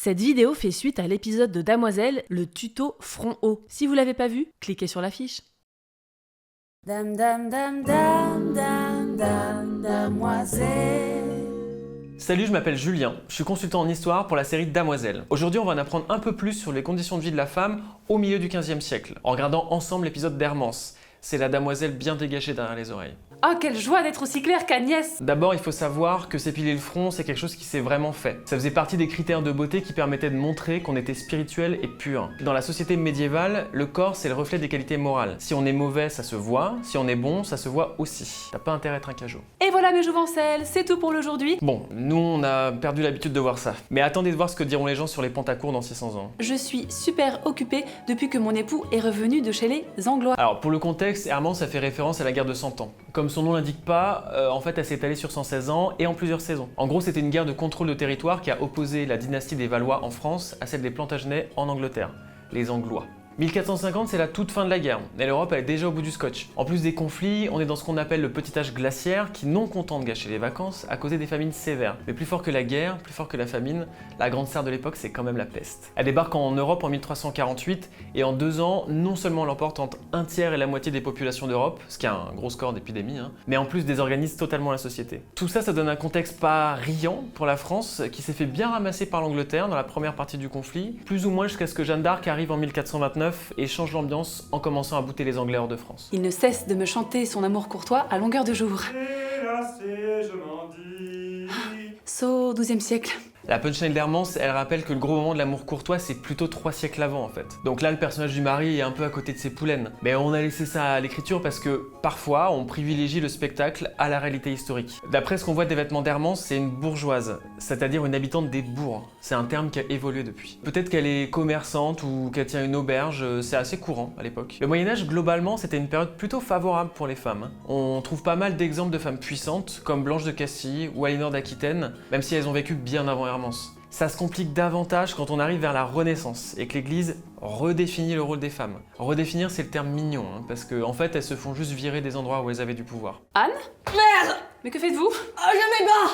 Cette vidéo fait suite à l'épisode de Damoiselle, le tuto front haut. Si vous l'avez pas vu, cliquez sur l'affiche. Dame, dame, dame, dame, dame, dame, damoiselle. Salut, je m'appelle Julien, je suis consultant en histoire pour la série Damoiselle. Aujourd'hui, on va en apprendre un peu plus sur les conditions de vie de la femme au milieu du XVe siècle, en regardant ensemble l'épisode d'Hermance. C'est la damoiselle bien dégagée derrière les oreilles. Ah, quelle joie d'être aussi claire qu'Agnès! D'abord, il faut savoir que s'épiler le front, c'est quelque chose qui s'est vraiment fait. Ça faisait partie des critères de beauté qui permettaient de montrer qu'on était spirituel et pur. Dans la société médiévale, le corps, c'est le reflet des qualités morales. Si on est mauvais, ça se voit. Si on est bon, ça se voit aussi. T'as pas intérêt à être un cajot. Et voilà mes jouvencelles, c'est tout pour l'aujourd'hui. Bon, nous, on a perdu l'habitude de voir ça. Mais attendez de voir ce que diront les gens sur les Pantacourt dans 600 ans. Je suis super occupée depuis que mon époux est revenu de chez les Anglois. Alors, pour le contexte, Hermance, ça fait référence à la guerre de 100 ans. Comme son nom l'indique pas, en fait, elle s'est étalée sur 116 ans et en plusieurs saisons. En gros, c'était une guerre de contrôle de territoire qui a opposé la dynastie des Valois en France à celle des Plantagenets en Angleterre, les Anglois. 1450, c'est la toute fin de la guerre, et l'Europe est déjà au bout du scotch. En plus des conflits, on est dans ce qu'on appelle le petit âge glaciaire, qui, non content de gâcher les vacances, a causé des famines sévères. Mais plus fort que la guerre, plus fort que la famine, la grande sœur de l'époque, c'est quand même la peste. Elle débarque en Europe en 1348, et en 2 ans, non seulement elle emporte entre un tiers et la moitié des populations d'Europe, ce qui est un gros score d'épidémie, mais en plus désorganise totalement la société. Tout ça, ça donne un contexte pas riant pour la France, qui s'est fait bien ramasser par l'Angleterre dans la première partie du conflit, plus ou moins jusqu'à ce que Jeanne d'Arc arrive en 1429 et change l'ambiance en commençant à bouter les Anglais hors de France. Il ne cesse de me chanter son amour courtois à longueur de jour. So, 12e siècle. La punchline d'Hermance, elle rappelle que le gros moment de l'amour courtois, c'est plutôt 3 siècles avant en fait. Donc là, le personnage du mari est un peu à côté de ses poulaines. Mais on a laissé ça à l'écriture parce que parfois, on privilégie le spectacle à la réalité historique. D'après ce qu'on voit des vêtements d'Hermance, c'est une bourgeoise, c'est-à-dire une habitante des bourgs. C'est un terme qui a évolué depuis. Peut-être qu'elle est commerçante ou qu'elle tient une auberge, c'est assez courant à l'époque. Le Moyen-Âge, globalement, c'était une période plutôt favorable pour les femmes. On trouve pas mal d'exemples de femmes puissantes, comme Blanche de Castille ou Aliénor d'Aquitaine, même si elles ont vécu bien avant Hermance. Ça se complique davantage quand on arrive vers la Renaissance et que l'Église redéfinit le rôle des femmes. Redéfinir, c'est le terme mignon, parce qu'en fait, elles se font juste virer des endroits où elles avaient du pouvoir. Anne? Merde! Mais que faites-vous? Oh, je m'y bats!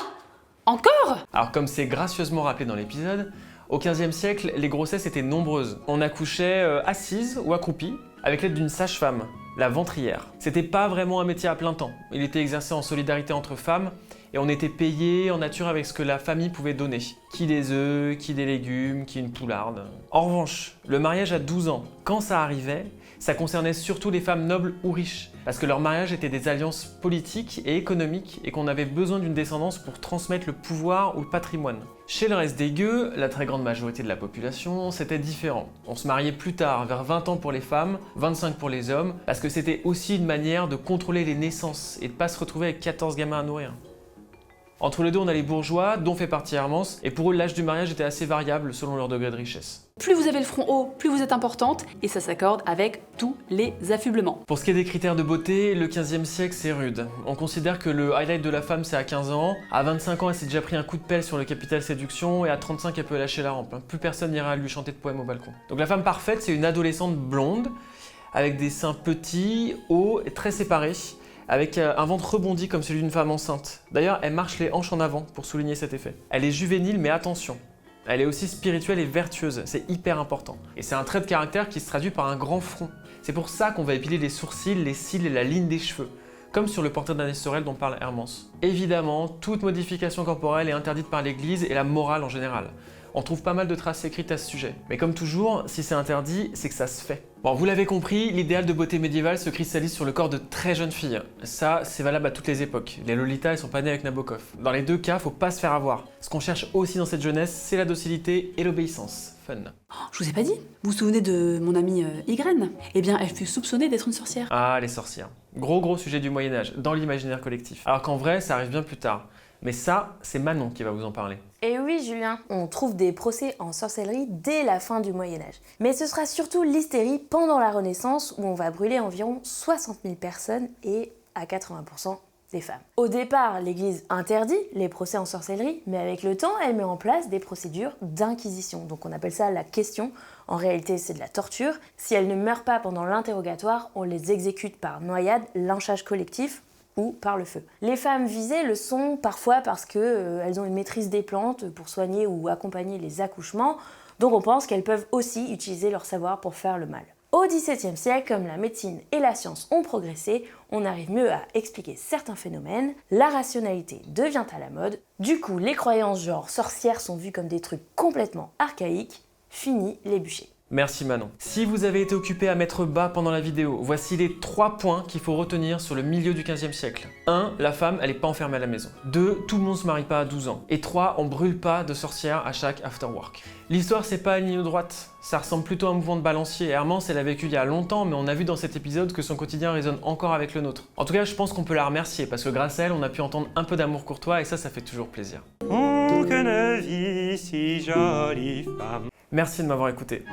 Encore? Alors comme c'est gracieusement rappelé dans l'épisode, au XVe siècle, les grossesses étaient nombreuses. On accouchait assise ou accroupie, avec l'aide d'une sage-femme, la ventrière. C'était pas vraiment un métier à plein temps. Il était exercé en solidarité entre femmes, et on était payé en nature avec ce que la famille pouvait donner. Qui des œufs, qui des légumes, qui une poularde. En revanche, le mariage à 12 ans, quand ça arrivait, ça concernait surtout les femmes nobles ou riches, parce que leur mariage était des alliances politiques et économiques et qu'on avait besoin d'une descendance pour transmettre le pouvoir ou le patrimoine. Chez le reste des gueux, la très grande majorité de la population, c'était différent. On se mariait plus tard, vers 20 ans pour les femmes, 25 pour les hommes, parce que c'était aussi une manière de contrôler les naissances et de pas se retrouver avec 14 gamins à nourrir. Entre les deux, on a les bourgeois, dont fait partie Hermance, et pour eux, l'âge du mariage était assez variable selon leur degré de richesse. Plus vous avez le front haut, plus vous êtes importante, et ça s'accorde avec tous les affublements. Pour ce qui est des critères de beauté, le 15e siècle, c'est rude. On considère que le highlight de la femme, c'est à 15 ans. À 25 ans, elle s'est déjà pris un coup de pelle sur le capital séduction, et à 35, elle peut lâcher la rampe. Plus personne n'ira lui chanter de poèmes au balcon. Donc la femme parfaite, c'est une adolescente blonde, avec des seins petits, hauts et très séparés, avec un ventre rebondi comme celui d'une femme enceinte. D'ailleurs, elle marche les hanches en avant pour souligner cet effet. Elle est juvénile, mais attention, elle est aussi spirituelle et vertueuse, c'est hyper important. Et c'est un trait de caractère qui se traduit par un grand front. C'est pour ça qu'on va épiler les sourcils, les cils et la ligne des cheveux, comme sur le portrait d'Agnès Sorel dont parle Hermance. Évidemment, toute modification corporelle est interdite par l'Église et la morale en général. On trouve pas mal de traces écrites à ce sujet. Mais comme toujours, si c'est interdit, c'est que ça se fait. Bon, vous l'avez compris, l'idéal de beauté médiévale se cristallise sur le corps de très jeunes filles. Ça, c'est valable à toutes les époques. Les Lolita, elles sont pas nées avec Nabokov. Dans les deux cas, faut pas se faire avoir. Ce qu'on cherche aussi dans cette jeunesse, c'est la docilité et l'obéissance. Fun. Oh, je vous ai pas dit? Vous vous souvenez de mon amie Ygraine? Eh bien, elle fut soupçonnée d'être une sorcière. Ah, les sorcières. Gros sujet du Moyen-Âge, dans l'imaginaire collectif. Alors qu'en vrai, ça arrive bien plus tard. Mais ça, c'est Manon qui va vous en parler. Et oui, Julien, on trouve des procès en sorcellerie dès la fin du Moyen-Âge. Mais ce sera surtout l'hystérie pendant la Renaissance où on va brûler environ 60 000 personnes et à 80% des femmes. Au départ, l'Église interdit les procès en sorcellerie, mais avec le temps, elle met en place des procédures d'inquisition. Donc on appelle ça la question. En réalité, c'est de la torture. Si elles ne meurent pas pendant l'interrogatoire, on les exécute par noyade, lynchage collectif ou par le feu. Les femmes visées le sont parfois parce qu'elles ont une maîtrise des plantes pour soigner ou accompagner les accouchements, donc on pense qu'elles peuvent aussi utiliser leur savoir pour faire le mal. Au XVIIe siècle, comme la médecine et la science ont progressé, on arrive mieux à expliquer certains phénomènes, la rationalité devient à la mode, du coup les croyances genre sorcières sont vues comme des trucs complètement archaïques, fini les bûchers. Merci Manon. Si vous avez été occupé à mettre bas pendant la vidéo, voici les 3 points qu'il faut retenir sur le milieu du 15e siècle. 1. La femme, elle n'est pas enfermée à la maison. 2. Tout le monde se marie pas à 12 ans. Et 3. On brûle pas de sorcières à chaque afterwork. L'histoire, c'est pas une ligne droite. Ça ressemble plutôt à un mouvement de balancier. Hermance, elle a vécu il y a longtemps, mais on a vu dans cet épisode que son quotidien résonne encore avec le nôtre. En tout cas, je pense qu'on peut la remercier, parce que grâce à elle, on a pu entendre un peu d'amour courtois, et ça fait toujours plaisir. Oh, que ne vit si jolie femme. Merci de m'avoir écouté.